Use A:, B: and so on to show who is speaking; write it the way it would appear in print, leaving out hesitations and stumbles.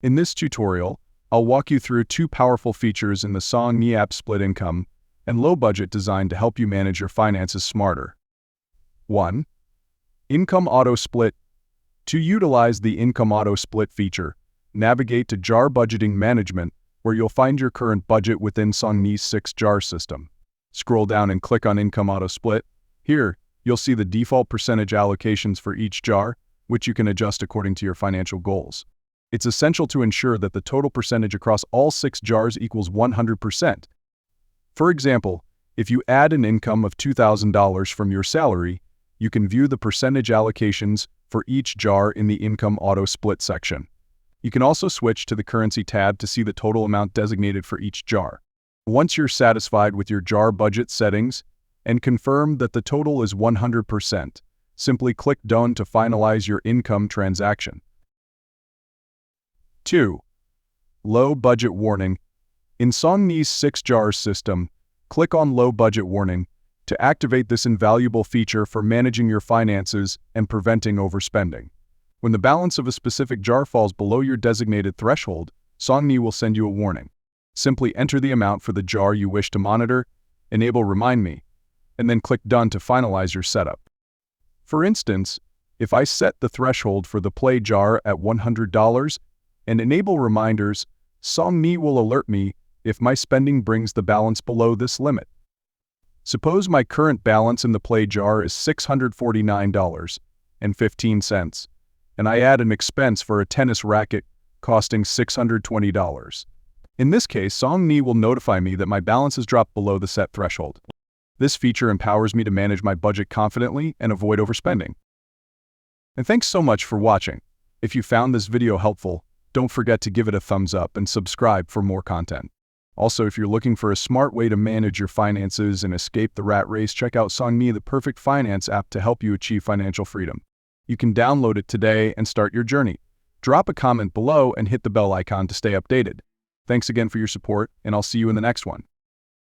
A: In this tutorial, I'll walk you through two powerful features in the Song Nhi app: split income and low budget, designed to help you manage your finances smarter. 1. Income Auto Split. To utilize the Income Auto Split feature, navigate to Jar Budgeting Management, where you'll find your current budget within Song Nhi's 6-jar system. Scroll down and click on Income Auto Split. Here, you'll see the default percentage allocations for each jar, which you can adjust according to your financial goals. It's essential to ensure that the total percentage across all 6 jars equals 100%. For example, if you add an income of $2,000 from your salary, you can view the percentage allocations for each jar in the Income Auto Split section. You can also switch to the Currency tab to see the total amount designated for each jar. Once you're satisfied with your jar budget settings and confirm that the total is 100%, simply click Done to finalize your income transaction. 2. Low Budget Warning. In Song Nhi's 6-jar system, click on Low Budget Warning to activate this invaluable feature for managing your finances and preventing overspending. When the balance of a specific jar falls below your designated threshold, Song Nhi will send you a warning. Simply enter the amount for the jar you wish to monitor, enable Remind Me, and then click Done to finalize your setup. For instance, if I set the threshold for the Play jar at $100 and enable reminders, Song Nhi will alert me if my spending brings the balance below this limit. Suppose my current balance in the Play jar is $649.15, and I add an expense for a tennis racket costing $620. In this case, Song Nhi will notify me that my balance has dropped below the set threshold. This feature empowers me to manage my budget confidently and avoid overspending. And thanks so much for watching. If you found this video helpful, don't forget to give it a thumbs up and subscribe for more content. Also, if you're looking for a smart way to manage your finances and escape the rat race, check out Song Nhi, the perfect finance app to help you achieve financial freedom. You can download it today and start your journey. Drop a comment below and hit the bell icon to stay updated. Thanks again for your support, and I'll see you in the next one.